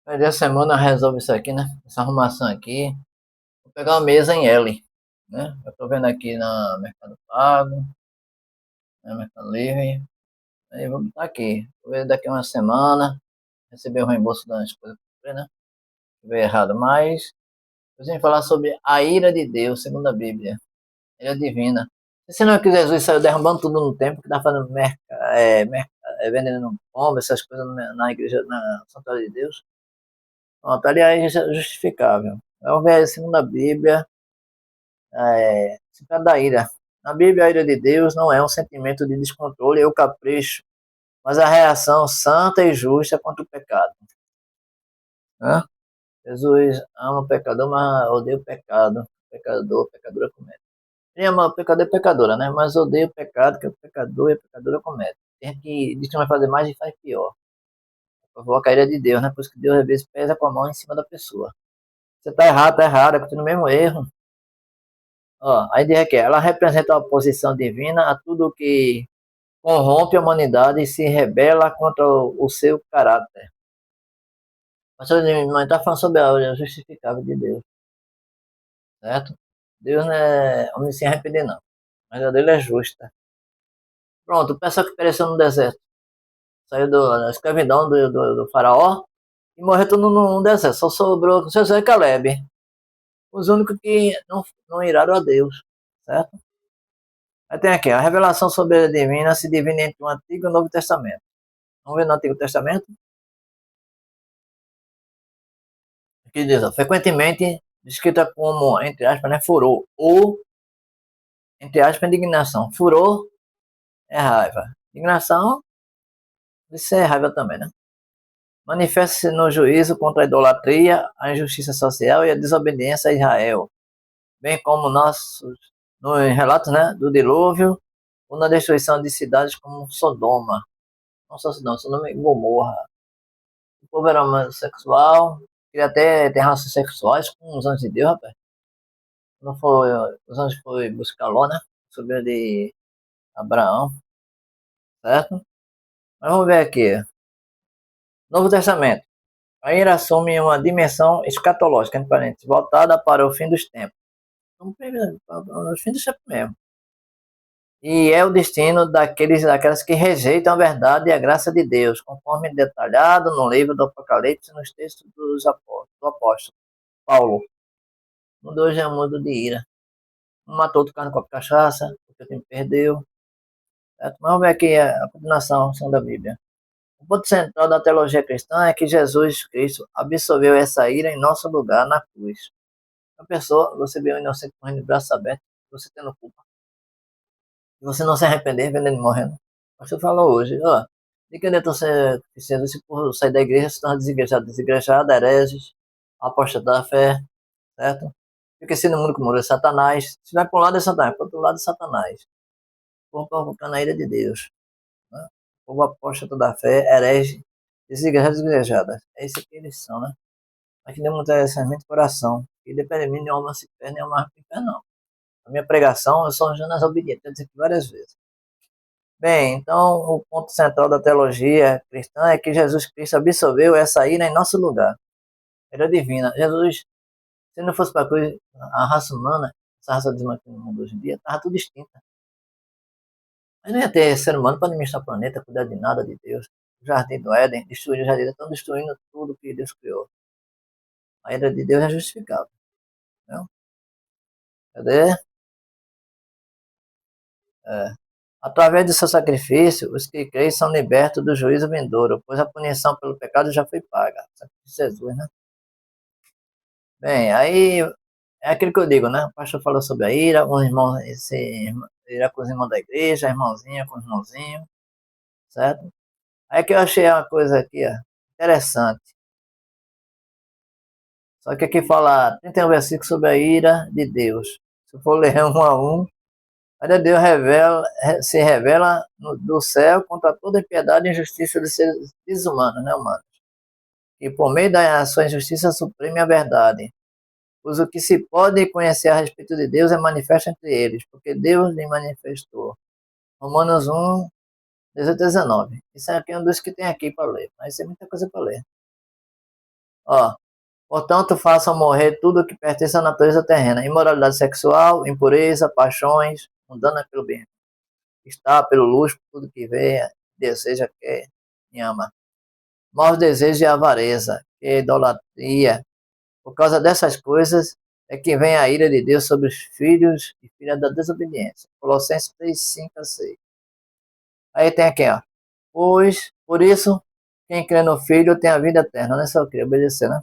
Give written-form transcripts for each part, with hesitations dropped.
Aí a semana resolve isso aqui, né? Essa arrumação aqui. Vou pegar uma mesa em L, né? Eu tô vendo aqui na Mercado Pago, na Mercado Livre. Aí vou botar aqui. Vou ver daqui uma semana. Receber o reembolso das coisas que eu comprei, né? Ver errado, mas eu vim falar sobre a ira de Deus, segundo a Bíblia. Ira divina. Se não é que Jesus saiu derrubando tudo no templo, que tá fazendo vendendo pomba, essas coisas na igreja, na Santuário de Deus. Pronto, aliás, isso é justificável. Vamos ver, segundo a Bíblia, se trata da ira. Na Bíblia, a ira de Deus não é um sentimento de descontrole ou capricho, mas a reação santa e justa contra o pecado. Né? Jesus ama o pecador, mas odeia o pecado. Pecador, pecadora comete. Ele ama o pecador e pecadora, né? Mas odeia o pecado que o pecador e a pecadora comete. Tem gente que diz que não vai fazer mais e faz pior. Provoca a ira de Deus, né? Por isso que Deus às vezes pesa com a mão em cima da pessoa. Você tá errado, continua no mesmo erro. Ó, aí diz que ela representa a oposição divina a tudo que corrompe a humanidade e se rebela contra o seu caráter. Mas está falando sobre a justificável de Deus, certo? Deus não é homem sem arrepender, não. Mas a dele é justa. Pronto, o pessoal que pereceu no deserto. Saiu da escravidão do faraó e morreu tudo no deserto. Só sobrou Josué e Caleb. Os únicos que não iraram a Deus, certo? Aí tem aqui, a revelação sobre a divina se divide entre o Antigo e o Novo Testamento. Vamos ver no Antigo Testamento? Aqui diz, ó, frequentemente descrita como, entre aspas, né, furor, ou, entre aspas, indignação. Furor é raiva. Indignação, isso é raiva também, né? Manifesta-se no juízo contra a idolatria, a injustiça social e a desobediência a Israel, bem como nos relatos, né, do dilúvio ou na destruição de cidades como Sodoma. Não só Sodoma, Sodoma e Gomorra. O povo era homossexual, queria até ter relações sexuais com os anjos de Deus, rapaz. Não foi, os anjos foram buscar Ló, né? Sobre de Abraão, certo? Mas vamos ver aqui. Novo Testamento. A ira assume uma dimensão escatológica, entre parênteses, voltada para o fim dos tempos. Então, no fim dos tempos mesmo. E é o destino daquelas que rejeitam a verdade e a graça de Deus, conforme detalhado no livro do Apocalipse, nos textos do apóstolo Paulo. O mundo hoje é um mundo de ira. Um matou outro cara com a cachaça, porque o tempo perdeu. Certo? Mas vamos ver aqui a continuação da Bíblia. O ponto central da teologia cristã é que Jesus Cristo absorveu essa ira em nosso lugar na cruz. A pessoa, você vê um inocente morrendo de braço aberto, você tendo culpa. E você não se arrepender vendo ele morrendo. O pastor falou hoje, ó, de que adianta você, se por sair da igreja, se torna desigrejado, hereges, apóstata da fé, certo? Porque se no mundo que morreu é Satanás, se vai para um lado é Satanás, para o outro lado é Satanás. O povo está na ira de Deus. Né? O povo apóstata da fé, herege, desigrejadas. É isso que eles são, né? Mas que Deus muita semente do coração. E depende de mim, nenhuma alma se perde, nenhuma alma se perde, não. A minha pregação, eu sou um Jonas obediente, eu disse aqui várias vezes. Bem, então o ponto central da teologia cristã é que Jesus Cristo absorveu essa ira em nosso lugar. Era divina. Jesus, se não fosse para a cruz, a raça humana, essa raça desmantelada no mundo hoje em dia, estava tudo extinta. Mas não ia ter ser humano para administrar o planeta, cuidar de nada de Deus. O jardim do Éden, destruir o jardim, estão destruindo tudo que Deus criou. A ira de Deus é justificável. Não? Cadê? É. Através do seu sacrifício, os que creem são libertos do juízo vindouro, pois a punição pelo pecado já foi paga. Sacrifício de Jesus, né? Bem, aí é aquilo que eu digo, né? O pastor falou sobre a ira, os irmãos, ira com os irmãos da igreja, a irmãozinha com os irmãozinhos, certo? Aí que eu achei uma coisa aqui, ó, interessante. Só que aqui fala, 31 versículos sobre a ira de Deus. Se eu for ler um a um, aí Deus se revela do céu contra toda impiedade e injustiça dos seres desumanos, né, humanos? E por meio da sua injustiça supreme a verdade. Pois o que se pode conhecer a respeito de Deus é manifesto entre eles, porque Deus lhe manifestou. Romanos 1, 18 a 19. Isso aqui é um dos que tem aqui para ler, mas tem muita coisa para ler. Ó, portanto, façam morrer tudo o que pertence à natureza terrena: imoralidade sexual, impureza, paixões, mundana pelo bem. Está pelo luxo, tudo que vê, deseja, quer e ama. Maus desejos e avareza, que é idolatria. Por causa dessas coisas é que vem a ira de Deus sobre os filhos e filhas da desobediência. Colossenses 3, 5 a 6. Aí tem aqui, ó. Pois, por isso, quem crê no Filho tem a vida eterna, não é só querer obedecer, né?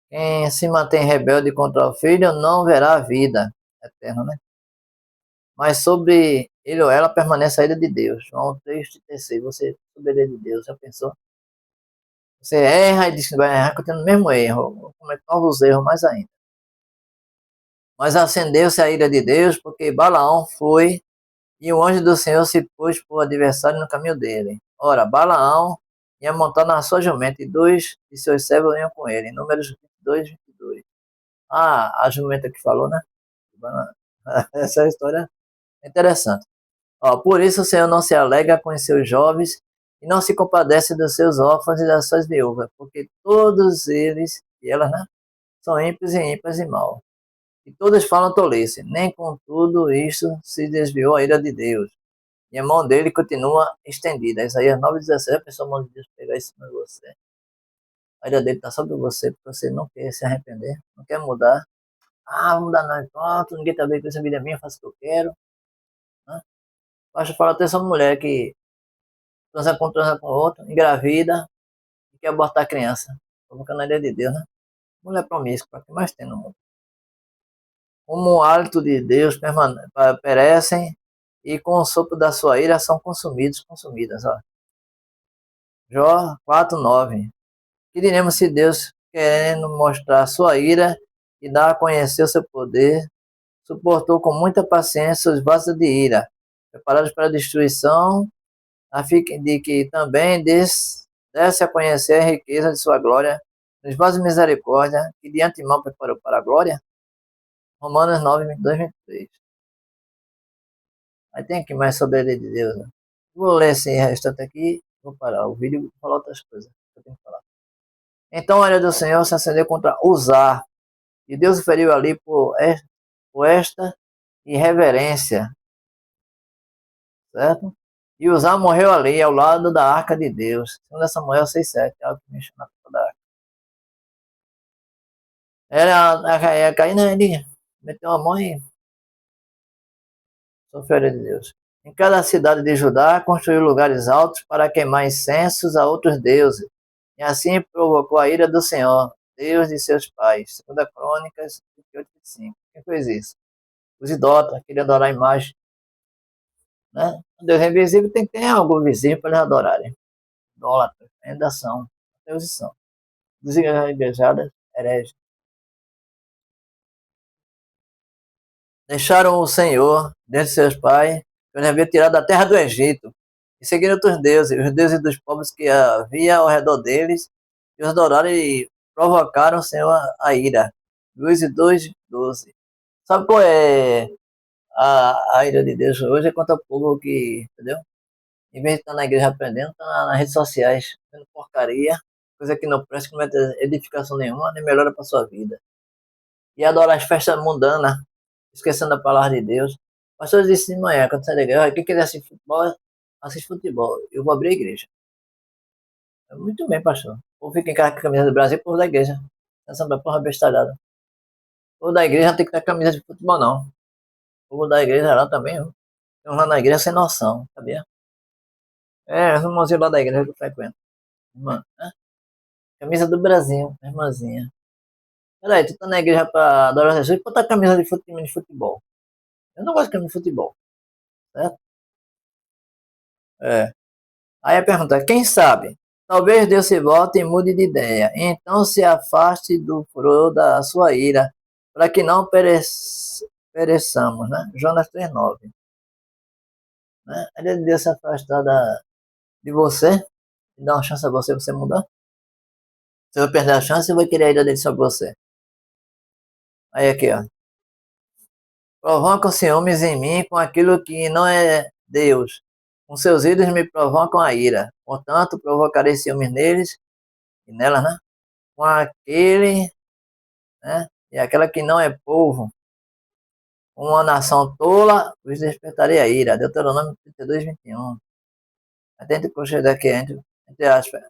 Quem se mantém rebelde contra o Filho não verá a vida eterna, né? Mas sobre ele ou ela permanece a ira de Deus. João 3,36. Você sobre a ira de Deus, já pensou? Você erra e diz que vai errar, continua no mesmo erro, comete novos erros mais ainda. Mas acendeu-se a ira de Deus, porque Balaão foi, e o anjo do Senhor se pôs por adversário no caminho dele. Ora, Balaão ia montar na sua jumenta, e dois de seus servos iam com ele. Números 22, 22. Ah, a jumenta que falou, né? Essa história é interessante. Ó, por isso o Senhor não se alegra com os seus jovens, e não se compadece dos seus órfãos e das suas viúvas, porque todos eles, e elas, né, são ímpios e maus. E todos falam tolice, nem com tudo isto se desviou a ira de Deus. E a mão dele continua estendida. Isaías 9,17, a pessoa, a mão de Deus pegar isso de você. A ira dele está sobre você, porque você não quer se arrepender, não quer mudar. Ah, vou mudar não, pronto, ninguém está vendo que essa vida é minha, faço o que eu quero. Né? Basta falar até essa mulher que transa com outro, engravida e quer abortar a criança. Provocando a ira de Deus, né? Mulher promíscua, o que mais tem no mundo. Como o hálito de Deus perecem, e com o sopro da sua ira são consumidas. Ó. Jó 4,9. Que diremos se Deus, querendo mostrar sua ira e dar a conhecer o seu poder, suportou com muita paciência os vasos de ira, preparados para a destruição, a fim de que também desse a conhecer a riqueza de sua glória, nos vasos de misericórdia, que de antemão preparou para a glória? Romanos 9, 22, 23. Aí tem aqui mais sobre a lei de Deus. Né? Vou ler esse restante aqui, vou parar o vídeo e vou falar outras coisas que eu tenho que falar. Então a ira do Senhor se acendeu contra Uzá, e Deus o feriu ali por esta irreverência, certo? E Uzá morreu ali, ao lado da arca de Deus. Segundo Samuel 6,7, é algo que me chama da arca. Era cair na ele meteu a mão e sofreu a ira de Deus. Em cada cidade de Judá construiu lugares altos para queimar incensos a outros deuses. E assim provocou a ira do Senhor, Deus de seus pais. Segunda Crônicas 28, 25. Quem fez isso? Os idólatras, queriam adorar a imagem. Né? O Deus é invisível, tem que ter algo visível para eles adorarem. Idólatras ainda são. Deuses são. Desigrejadas, hereges. Deixaram o Senhor, Deus de seus pais, que os havia tirado da terra do Egito, e seguiram outros deuses, os deuses dos povos que havia ao redor deles, e os adoraram e provocaram o Senhor a ira. Juízes 2, 12. Sabe qual é a ira de Deus hoje? É contra o povo que, entendeu? Em vez de estar na igreja aprendendo, está nas redes sociais, fazendo porcaria, coisa que não presta, que não vai ter edificação nenhuma, nem melhora para sua vida. E adorar as festas mundanas, esquecendo a palavra de Deus. O pastor disse de manhã, quando sai da igreja, quem quiser assistir futebol, assiste futebol. Eu vou abrir a igreja. Muito bem, pastor. Ou fica em casa com a camisa do Brasil, povo da igreja. Essa é porra bestalhada. O povo da igreja não tem que ter camisa de futebol, não. O povo da igreja lá também, viu? Tem lá na igreja sem noção, sabia? É, os irmãozinhos lá da igreja que eu frequento. Irmã, né? Camisa do Brasil, irmãzinha. Peraí, tu tá na igreja pra adorar Jesus, bota a camisa de futebol. Eu não gosto de camisa de futebol, certo? É. Aí a pergunta é, quem sabe? Talvez Deus se volte e mude de ideia. Então se afaste do furor da sua ira, para que não pereçamos, né? Jonas 3,9. Né? Ele Deus se afastar de você, e dar uma chance a você mudar. Você vai perder a chance e vai querer a ira dele sobre você. Aí aqui, ó. Provocam ciúmes em mim com aquilo que não é Deus. Com seus ídolos me provocam a ira. Portanto, provocarei ciúmes neles e nelas, né? com aquele, né? E aquela que não é povo, uma nação tola, os despertarei a ira. Deuteronômio 32, 21. Atente com o daqui, entre aspas.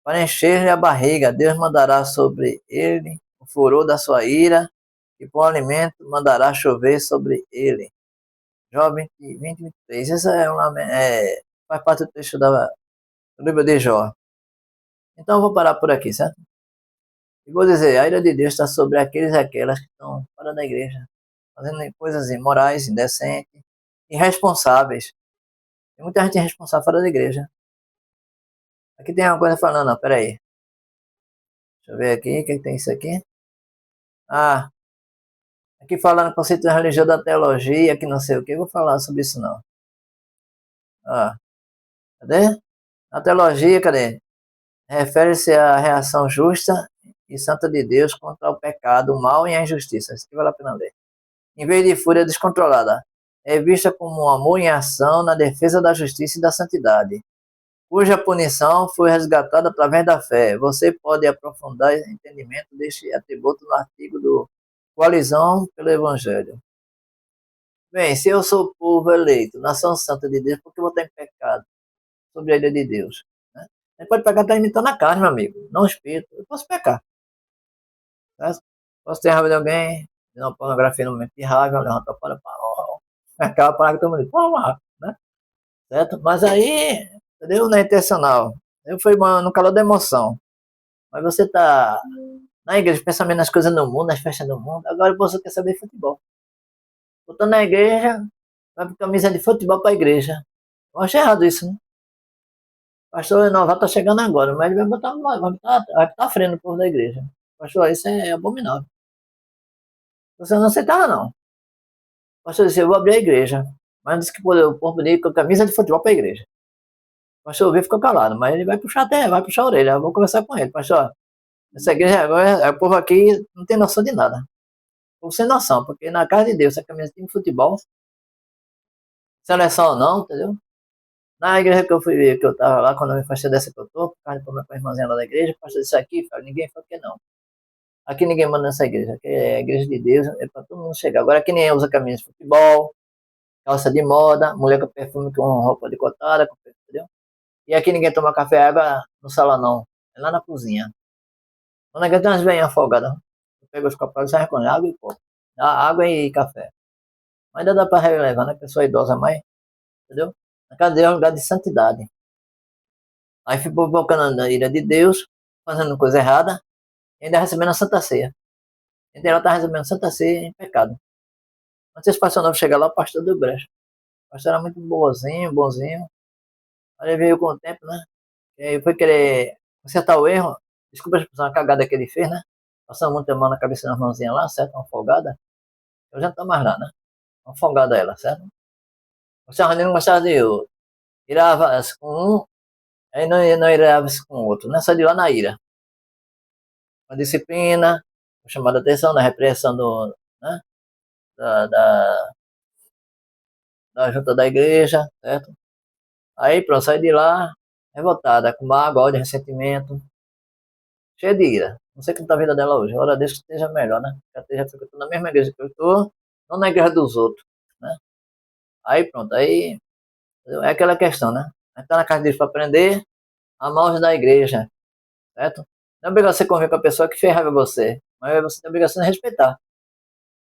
Para encher-lhe a barriga, Deus mandará sobre ele o furor da sua ira, e por alimento mandará chover sobre ele. Jó 20, 23. Essa faz parte do texto do livro de Jó. Então eu vou parar por aqui, certo? E vou dizer, a ira de Deus está sobre aqueles e aquelas que estão fora da igreja, fazendo coisas imorais, indecentes, irresponsáveis. Tem muita gente irresponsável fora da igreja. Aqui tem uma coisa falando, ó, peraí. Deixa eu ver aqui, o que tem isso aqui? Ah, aqui falando conceito da religião da teologia, que não sei o que, eu vou falar sobre isso não. Ah, cadê? A teologia, cadê? Refere-se à reação justa e santa de Deus contra o pecado, o mal e a injustiça. Isso que vale a pena ler. Em vez de fúria descontrolada, é vista como um amor em ação na defesa da justiça e da santidade, cuja punição foi resgatada através da fé. Você pode aprofundar o entendimento deste atributo no artigo do Coalizão pelo Evangelho. Bem, se eu sou povo eleito, nação santa de Deus, por que eu vou estar em pecado sobre a ilha de Deus? Né? Você pode pecar, está imitando a carne, meu amigo, não o espírito. Eu posso pecar. Certo? Posso ter raiva de alguém, de uma pornografia no momento de raiva, levantar para aquela parada que todo mundo diz, né? Certo? Mas aí, entendeu? Não é intencional. Eu fui no calor da emoção. Mas você tá na igreja pensando nas coisas do mundo, nas festas do mundo. Agora você quer saber de futebol. Eu tô na igreja, vai com camisa de futebol para a igreja. Eu acho errado isso, né? Pastor Renovar tá chegando agora, mas ele vai botar a frente no povo da igreja. Pastor, isso é abominável. Você não aceitava, não. Pastor disse, eu vou abrir a igreja. Mas disse que o povo podia ir com camisa de futebol para a igreja. Pastor ouviu e ficou calado, mas ele vai puxar a orelha. Eu vou conversar com ele. Pastor, essa igreja agora, o povo aqui não tem noção de nada. O povo sem noção, porque na casa de Deus, essa camisa de futebol, seleção ou não, entendeu? Na igreja que eu fui ver, que eu tava lá, quando eu me afastei dessa que eu tô, por causa de problema com a irmãzinha lá da igreja, o pastor disse aqui, ninguém falou que não. Aqui ninguém manda nessa igreja, aqui é a igreja de Deus, é para todo mundo chegar. Agora aqui ninguém usa camisa de futebol, calça de moda, mulher com perfume com roupa decotada, entendeu? E aqui ninguém toma café e água no salão, não. É lá na cozinha. Quando aqui tem umas velhinhas afogadas. Eu pego os copos e sai com água e pô. Água e café. Mas ainda dá para relevar, né? Pessoa idosa mais, entendeu? Na casa Deus é um lugar de santidade. Aí ficou invocando na ira de Deus, fazendo coisa errada, e ainda recebendo a Santa Ceia. Ainda ela está recebendo a Santa Ceia em pecado. Antes do pastor novo chegar lá, o pastor deu brecha. O pastor era muito boazinho, bonzinho. Aí ele veio com o tempo, né? E aí foi querer consertar o erro. Desculpa a expressão, a cagada que ele fez, né? Passando muita mão na cabeça da mãozinha lá, certo? Uma folgada. Eu já não tô mais lá, né? Uma folgada ela, certo? O senhor não gostava de outro. Irava-se com um, aí não irava-se com o outro. Nessa de lá na ira. A disciplina, chamada atenção na repreensão né? da, da, da junta da igreja, certo? Aí pronto, sai de lá, revoltada, com mágoa, ódio, ressentimento, cheia de ira. Não sei como está a vida dela hoje. Ora, Deus que esteja melhor, né? Que ela esteja frequentando na mesma igreja que eu estou, não na igreja dos outros, né? Aí pronto, aí é aquela questão, né? Está na casa de Deus para aprender, amar os da igreja, certo? Não é obrigação você conviver com a pessoa que fez raiva a você, mas você tem a obrigação de respeitar.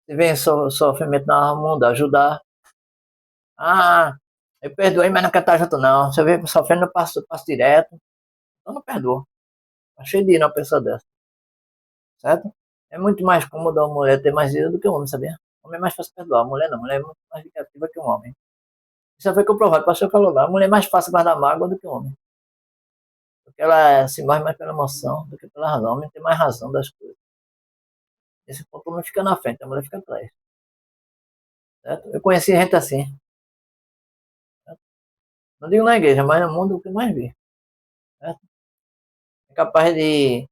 Se vem sofrimento na mundo, ajudar. Ah, eu perdoei, mas não quero estar junto, não. Você vem sofrendo, eu passo direto. Então não perdoa. Tá cheio de ir uma pessoa dessa, certo? É muito mais cômodo a mulher ter mais ira do que o homem, sabia? O homem é mais fácil perdoar, a mulher não. A mulher é muito mais vingativa que o homem. Isso foi comprovado, o pastor falou lá. A mulher é mais fácil guardar mágoa do que o homem. Porque ela se move mais pela emoção do que pela razão. O homem tem mais razão das coisas. Esse ponto o homem fica na frente, a mulher fica atrás. Certo? Eu conheci gente assim. Certo? Não digo na igreja, mas no mundo o que mais vi. Certo? É capaz de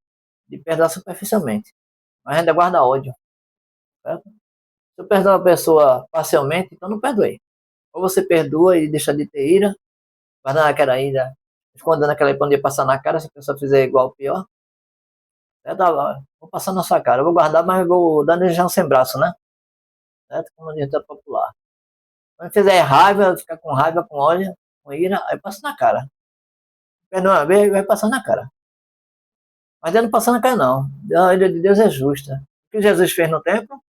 perdoar superficialmente. Mas ainda guarda ódio. Certo? Se eu perdoo uma pessoa parcialmente, então não perdoei. Ou você perdoa e deixa de ter ira, guardando aquela ira, escondendo aquela ira pra um dia passar na cara, se a pessoa fizer igual ou pior. Certo? Vou passar na sua cara, eu vou guardar, mas vou dar já sem braço, né? Certo? Como diz a popular. Quando fizer raiva, ficar com raiva, com ódio, com ira, aí passa na cara. Perdão uma vez, vai passar na cara. Mas ele não passa na cara, não. A ira de Deus é justa. O que Jesus fez no templo,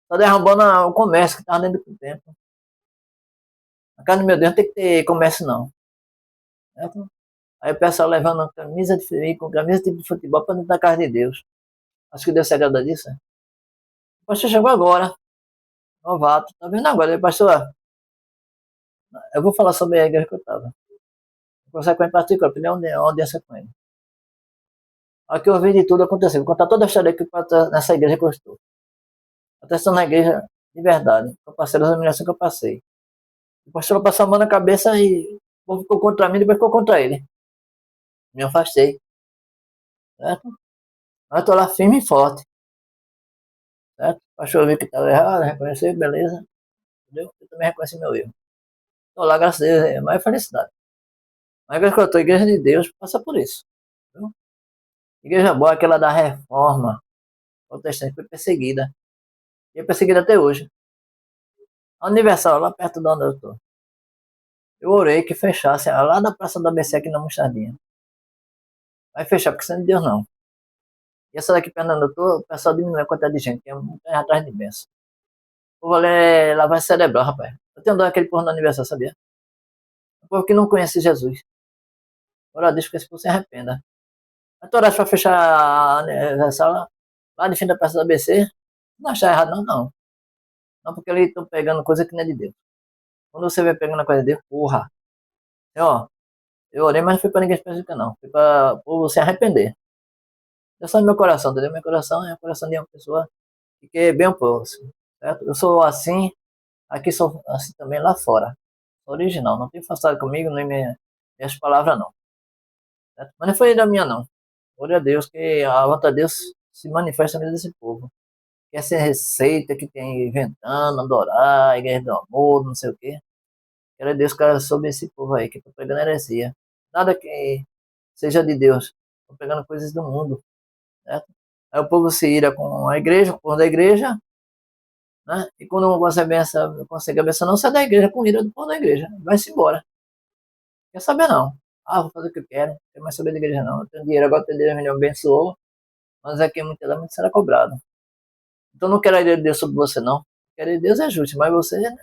está derrubando o comércio que estava dentro do templo. A casa do meu Deus não tem que ter comércio, não. Certo? Aí o pessoal levando camisa de com camisa de futebol para dentro da casa de Deus. Acho que Deus se agrada disso. O pastor chegou agora, novato. Tá vendo agora, pastor? Eu vou falar sobre a igreja que eu estava. Consequente particular, pedir uma audiência com ele. Aqui eu vi de tudo acontecer. Vou contar toda a história aqui nessa igreja que eu estou. Aconteceu na igreja de verdade. Eu passei das humilhações que eu passei. O pastor passou a mão na cabeça e o povo ficou contra mim e depois ficou contra ele. Me afastei. Certo? Mas eu estou lá firme e forte. Certo? O pastor viu que estava errado, reconheceu, beleza. Entendeu? Eu também reconheci meu erro. Estou lá, graças a Deus, é mais felicidade. Mas a igreja que eu estou, a igreja de Deus, passa por isso. Entendeu? Igreja boa, aquela da reforma protestante, foi perseguida. E é perseguida até hoje. A Universal, lá perto de onde eu estou. Eu orei que fechasse lá na Praça da ABC aqui na Mostardinha. Vai fechar, porque senão de Deus não. E essa daqui perto de onde eu tô, o pessoal diminui a quantidade de gente, que é muito atrás de bênção. O vou lá vai cerebral, rapaz. Eu tenho dó daquele povo no aniversário, sabia? O povo que não conhece Jesus. Ora, deixa que esse povo se arrependa. Mas tu oraste pra fechar a Universal lá de frente da Praça da ABC? Não achar errado, não, não. Não, porque eles estão pegando coisa que não é de Deus. Quando você vê pegando a coisa de Deus, porra. E, ó, eu orei, mas não foi pra ninguém específica, não. Foi pra o povo se arrepender. Deus sabe meu coração, entendeu? Meu coração é o coração de uma pessoa que quer bem o próximo, certo? Eu sou assim, aqui sou assim também lá fora. Sou original, não tem forçado comigo, nem minhas palavras, não. Certo? Mas não foi da minha, não. Glória a Deus, que a vontade de Deus se manifesta na vida desse povo. Que essa receita que tem inventando, adorar, igreja do amor, não sei o quê. Quero Deus, cara, sobre esse povo aí, que tá pegando heresia. Nada que seja de Deus. Estão pegando coisas do mundo, certo? Aí o povo se ira com a igreja, o povo da igreja, né? E quando não consegue a benção, não sai da igreja com ira do povo da igreja. Vai-se embora. Quer saber não. Ah, vou fazer o que eu quero. Não quero mais saber da igreja não. Eu tenho dinheiro, agora tenho dinheiro, me abençoou. Mas aqui muitas vezes será cobrado. Então não quero a ira de Deus sobre você não. Quero de Deus é justo, mas você, né?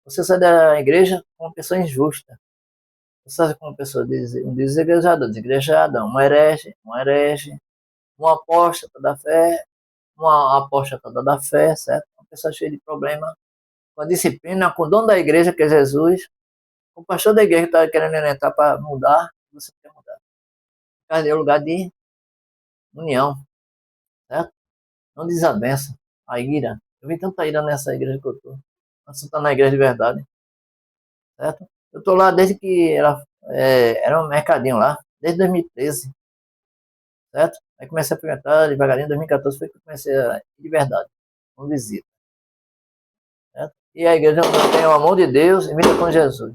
Você sai da igreja com uma pessoa injusta. Você sai com uma pessoa um desigrejado, desigrejada, um herege, um apóstata da fé, uma apóstata da fé, certo? Uma pessoa cheia de problema, com a disciplina, com o dono da igreja, que é Jesus, o pastor da igreja que está querendo entrar para mudar, você quer mudar. Cadê o lugar de união, certo? Não desavença, a ira. Eu vi tanta ira nessa igreja que eu estou. Você está na igreja de verdade, certo? Eu estou lá desde que era um mercadinho lá, desde 2013, certo? Aí comecei a frequentar devagarinho, 2014 foi que eu comecei a ir de verdade, com visita, certo? E a igreja tem o amor de Deus e vida com Jesus,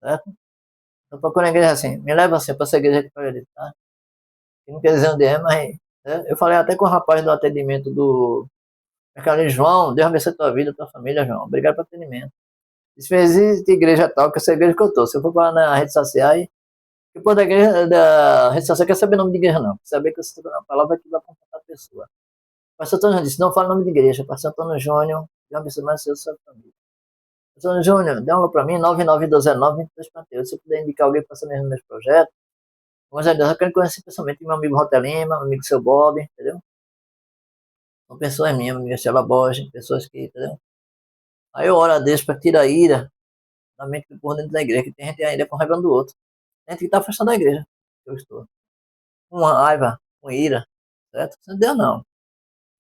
certo? Eu procuro a igreja assim, me leva assim para essa igreja que eu acreditar. Não quer dizer onde é, mas né? Eu falei até com o rapaz do atendimento do mercado João, Deus abençoe a tua vida, a tua família, João. Obrigado pelo atendimento. Isso fez existe igreja tal, que essa igreja que eu tô. Se eu for para na rede social, depois da igreja, da rede social, quer saber o nome de igreja, não. Quer saber que você está na palavra que vai contatar a pessoa. O pastor Antônio disse, não fala o nome de igreja. Pastor Antônio Júnior, Deus abençoe mais a sua família. Pastor Antônio Júnior, dê um alô para mim, 99209-2248. Se eu puder indicar alguém para fazer meus projetos, mas a Deus, eu quero conhecer pessoalmente meu amigo Rotelima, meu amigo Seu Bob, entendeu? São pessoas minhas, minha amiga Sheila Borges, pessoas que, entendeu? Aí eu oro a Deus para tirar a ira da mente do povo dentro da igreja, que tem gente ainda com raiva um do outro. Tem gente que está afastando da igreja, que eu estou. Com raiva, com ira, certo? Isso não deu não.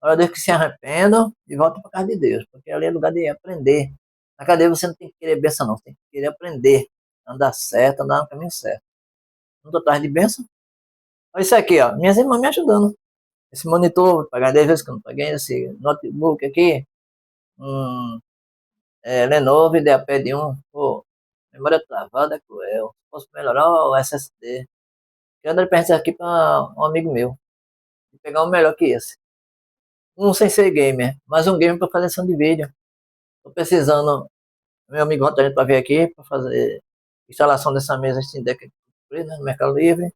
Ora a Deus que se arrependam e voltem para casa de Deus, porque ali é lugar de aprender. Na cadeia você não tem que querer bênção não, você tem que querer aprender, andar certo, andar no caminho certo. Não estou atrás de bênção. Olha isso aqui, ó, minhas irmãs me ajudando. Esse monitor, vou pagar 10 vezes que eu não paguei, esse notebook aqui, um Lenovo IdeaPad 1, pô, memória travada é cruel. Posso melhorar o SSD. Quero dar presente aqui para um amigo meu. pegar um melhor que esse. Um sem ser gamer, mas um gamer para fazer edição de vídeo. Tô precisando, meu amigo Rotarino para vir aqui para fazer instalação dessa mesa Steam Deck, né, no Mercado Livre,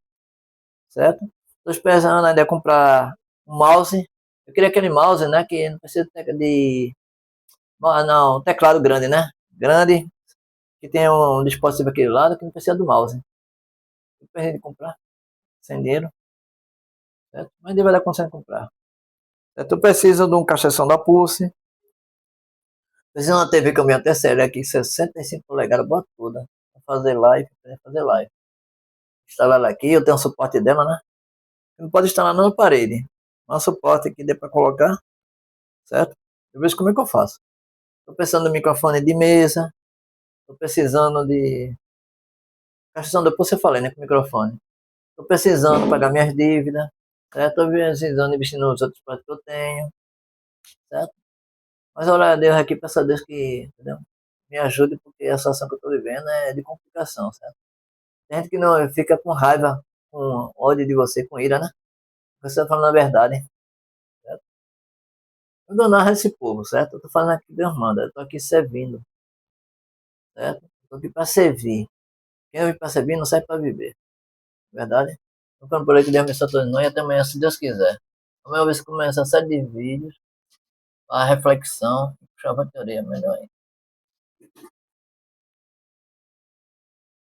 certo? Tô precisando ainda comprar um mouse. Eu queria aquele mouse, né, que não precisa de não, teclado grande, né? Grande, que tem um dispositivo aqui do lado que não precisa do mouse. Eu preciso de comprar, sem dinheiro, certo? Mas ele vai dar condição de comprar. Tu precisa de um caixação da Pulse. Precisa de uma TV que eu até série aqui, 65 polegadas, bota toda. Pra fazer live. Instalar ela aqui, eu tenho o suporte dela, né? Não pode instalar na parede. Mas o suporte que dê pra colocar, certo? Eu vejo como é que eu faço. Tô precisando de microfone de mesa. Tô precisando de caixação da Pulse, eu falei, né? Com microfone. Tô precisando pagar minhas dívidas, certo? Tô precisando investir nos outros projetos que eu tenho, certo? Mas olha, Deus aqui, peço a Deus que, entendeu? Me ajude, porque a situação que eu tô vivendo é de complicação, certo? Tem gente que não fica com raiva, com ódio de você, com ira, né? Você tá falando a verdade, certo? Eu dou nada esse povo, certo? Eu tô falando aqui, Deus manda, eu tô aqui servindo, certo? Eu tô aqui pra servir. Quem vive pra servir não serve pra viver, verdade? Então, ficando por aí, que Deus abençoe a todos nós e até amanhã, se Deus quiser. Amanhã eu ver se começa a série de vídeos, a reflexão, puxar a teoria melhor aí.